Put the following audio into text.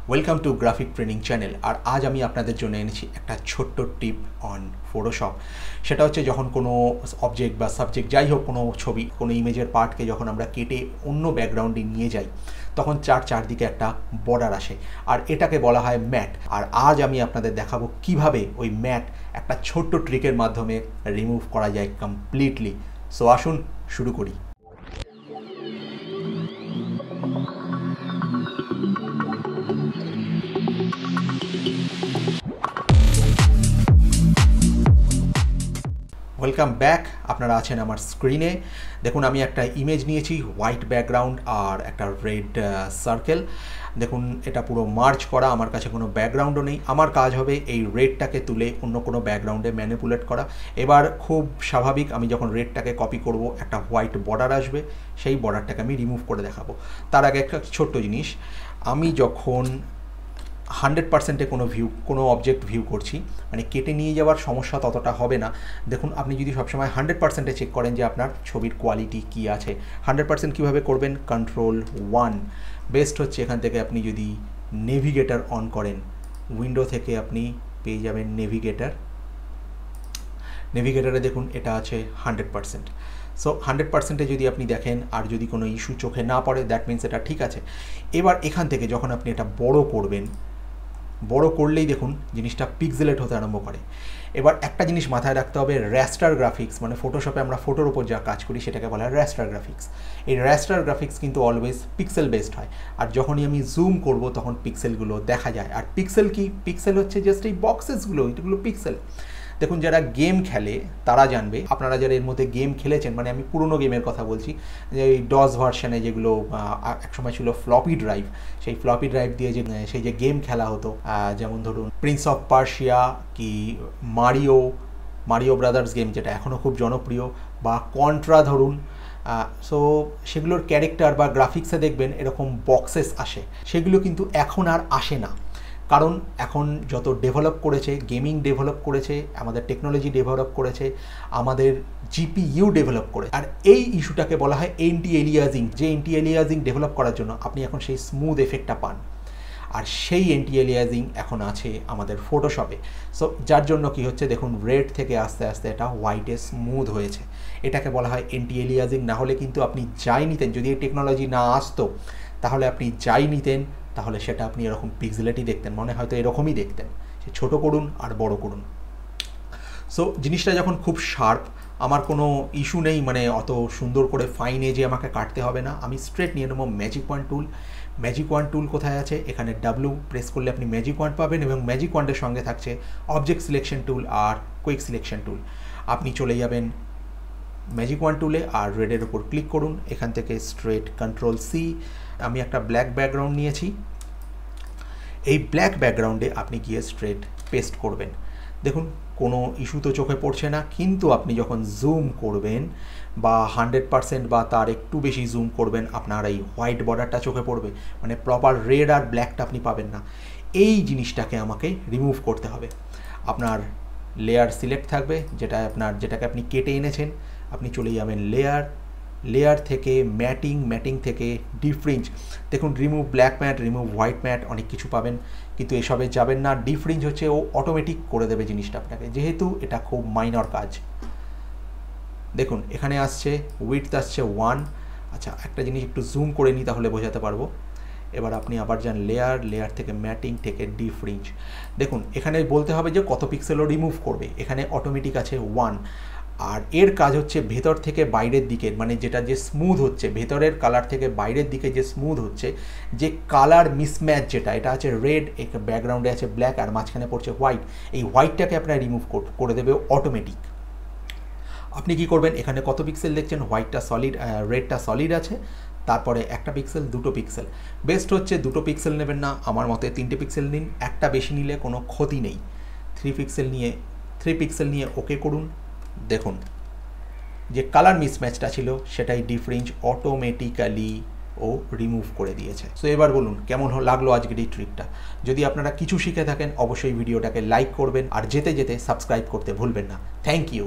Welcome to graphic training channel. আর আজ আমি আপনাদের জন্য এনেছি একটা ছোট্ট টিপ অন ফটোশপ। সেটা হচ্ছে যখন কোনো অবজেক্ট বা সাবজেক্ট যাই হোক, কোনো ছবি, কোনো ইমেজের পার্টকে যখন আমরা কেটে অন্য ব্যাকগ্রাউন্ডে নিয়ে যাই তখন চারদিকে একটা বর্ডার আসে, আর এটাকে বলা হয় ম্যাট। আর আজ আমি আপনাদের দেখাবো কিভাবে ওই ম্যাট একটা ছোট্ট ট্রিকের মাধ্যমে রিমুভ করা যায় কমপ্লিটলি। সো আসুন শুরু করি। Welcome back. আপনারা আছেন আমার স্ক্রিনে। দেখুন, আমি একটা ইমেজ নিয়েছি, হোয়াইট ব্যাকগ্রাউন্ড আর একটা রেড সার্কেল। দেখুন, এটা পুরো মার্চ করা, আমার কাছে কোনো ব্যাকগ্রাউন্ডও নেই। আমার কাজ হবে এই রেডটাকে তুলে অন্য কোনো ব্যাকগ্রাউন্ডে ম্যানিপুলেট করা। এবার খুব স্বাভাবিক, আমি যখন রেডটাকে কপি করব একটা হোয়াইট বর্ডার আসবে, সেই বর্ডারটাকে আমি রিমুভ করে দেখাবো। তার আগে একটা ছোট্ট জিনিস, আমি যখন 100%-এ কোনো অবজেক্ট ভিউ করছি, মানে কেটে নিয়ে যাওয়ার সমস্যা ততটা হবে না। দেখুন, আপনি যদি সবসময় 100%-এ চেক করেন যে আপনার ছবির কোয়ালিটি কী আছে, 100% কীভাবে করবেন, Ctrl+1। বেস্ট হচ্ছে এখান থেকে আপনি যদি নেভিগেটর অন করেন, উইন্ডো থেকে আপনি পেয়ে যাবেন নেভিগেটরে দেখুন এটা আছে 100%। সো 100%-এ যদি আপনি দেখেন আর যদি কোনো ইস্যু চোখে না পড়ে, দ্যাট মিনস এটা ঠিক আছে। এবার এখান থেকে যখন আপনি এটা বড় করবেন, বড় করলেই দেখুন জিনিসটা পিক্সেলেট হতে আরম্ভ করে। এবার একটা জিনিস মাথায় রাখতে হবে, র্যাস্টার গ্রাফিক্স, মানে ফটোশপে আমরা ফটোর ওপর যা কাজ করি সেটাকে বলা হয় র্যাস্টার গ্রাফিক্স। এই র্যাস্টার গ্রাফিক্স কিন্তু অলওয়েজ পিক্সেল বেসড হয়, আর যখনই আমি জুম করব তখন পিক্সেলগুলো দেখা যায়। আর পিক্সেল কি, পিক্সেল হচ্ছে জাস্ট এই বক্সেসগুলো, এগুলো পিক্সেল। দেখুন, যারা গেম খেলে তারা জানবে, আপনারা যারা এর মধ্যে গেম খেলেছেন, মানে আমি পুরনো গেমের কথা বলছি, যে এই ডস ভার্সনে যেগুলো একসময় ছিল ফ্লপি ড্রাইভ, সেই ফ্লপি ড্রাইভ দিয়ে যে সেই যে গেম খেলা হতো, যেমন ধরুন প্রিন্স অফ পার্সিয়া কি মারিও ব্রাদার্স গেম, যেটা এখনও খুব জনপ্রিয়, বা কন্ট্রা ধরুন। সো সেগুলোর ক্যারেক্টার বা গ্রাফিক্সে দেখবেন এরকম বক্সেস আসে, সেগুলো কিন্তু এখন আর আসে না। কারণ এখন যত ডেভেলপ করেছে, গেমিং ডেভেলপ করেছে, আমাদের টেকনোলজি ডেভেলপ করেছে, আমাদের জিপিইউ ডেভেলপ করে। আর এই ইস্যুটাকে বলা হয় এন্টি এলিয়াজিং, যে এন্টি এলিয়াজিং ডেভেলপ করার জন্য আপনি এখন সেই স্মুথ এফেক্টটা পান, আর সেই এন্টি এলিয়াজিং এখন আছে আমাদের ফটোশপে। সো যার জন্য কি হচ্ছে, দেখুন রেড থেকে আস্তে আস্তে এটা হোয়াইটে স্মুথ হয়েছে। এটাকে বলা হয় এন্টি এলিয়াজিং। না হলে কিন্তু আপনি যাই নিতেন, যদি এই টেকনোলজি না আসতো তাহলে আপনি যাই নিতেন, তাহলে সেটা আপনি এরকম পিক্সেলেটই দেখতেন, মনে হয়তো এরকমই দেখতেন। সে ছোটো করুন আর বড় করুন। সো জিনিসটা যখন খুব শার্প, আমার কোনো ইস্যু নেই, মানে অত সুন্দর করে ফাইন এজে আমাকে কাটতে হবে না, আমি স্ট্রেট নিয়ে নেবো ম্যাজিক ওয়ান্ড টুল। ম্যাজিক ওয়ান্ড টুল কোথায় আছে, এখানে ডাব্লু প্রেস করলে আপনি ম্যাজিক ওয়ান্ড পাবেন, এবং ম্যাজিক ওয়ান্ডের সঙ্গে থাকছে অবজেক্ট সিলেকশন টুল আর কুইক সিলেকশন টুল। আপনি চলে যাবেন ম্যাজিক ওয়ান্ড টুলে আর রেডের উপর ক্লিক করুন, এখান থেকে স্ট্রেট Ctrl+C। আমি একটা ব্ল্যাক ব্যাকগ্রাউন্ড নিয়েছি, এই ব্ল্যাক ব্যাকগ্রাউন্ডে আপনি গিয়ে স্ট্রেট পেস্ট করবেন। দেখুন কোনো ইস্যু তো চোখে পড়ছে না, কিন্তু আপনি যখন জুম করবেন বা 100% বা তার একটু বেশি জুম করবেন, আপনার এই হোয়াইট বর্ডারটা চোখে পড়বে, মানে প্রপার রেড আর ব্ল্যাকটা আপনি পাবেন না। এই জিনিসটাকে আমাকে রিমুভ করতে হবে। আপনার লেয়ার সিলেক্ট থাকবে, যেটাকে আপনি কেটে এনেছেন, আপনি চলে যাবেন লেয়ার থেকে ম্যাটিং থেকে ডিফ্রিঞ্জ। দেখুন, remove black matte, remove white matte, অনেক কিছু পাবেন, কিন্তু এসবে যাবেন না। ডিফ্রিঞ্জ হচ্ছে ও অটোমেটিক করে দেবে জিনিসটা আপনাকে, যেহেতু এটা খুব মাইনর কাজ। দেখুন এখানে আসছে উইডথ আসছে 1। আচ্ছা, একটা জিনিস একটু জুম করে নিই, তাহলে বোঝাতে পারবো। এবার আপনি আবার যান লেয়ার থেকে ম্যাটিং থেকে ডিফ্রিঞ্জ। দেখুন এখানে বলতে হবে যে কত পিক্সেলও রিমুভ করবে, এখানে অটোমেটিক আছে 1। আর এর কাজ হচ্ছে ভেতর থেকে বাইরের দিকে, মানে যেটা যে স্মুথ হচ্ছে, ভেতরের কালার থেকে বাইরের দিকে যে স্মুথ হচ্ছে, যে কালার মিসম্যাচ, যেটা এটা আছে রেড, ব্যাকগ্রাউন্ডে আছে ব্ল্যাক, আর মাঝখানে পড়ছে হোয়াইট, এই হোয়াইটটাকে আপনার রিমুভ করে দেবে অটোমেটিক। আপনি কি করবেন, এখানে কত পিক্সেল দেখছেন, হোয়াইটটা সলিড, রেডটা সলিড আছে, তারপরে একটা পিক্সেল, দুটো পিক্সেল। বেস্ট হচ্ছে দুটো পিক্সেল নেবেন না, আমার মতে 3টে পিক্সেল নিন, একটা বেশি নিলে কোনো ক্ষতি নেই। 3 পিক্সেল নিয়ে ওকে করুন। দেখুন যে কালার মিসম্যাচটা ছিল সেটাই ডিফ্রিঞ্জ অটোমেটিক্যালি ও রিমুভ করে দিয়েছে। সো এবার বলুন কেমন লাগলো আজকের এই ট্রিকটা। যদি আপনারা কিছু শিখে থাকেন অবশ্যই ভিডিওটাকে লাইক করবেন, আর যেতে সাবস্ক্রাইব করতে ভুলবেন না। Thank you.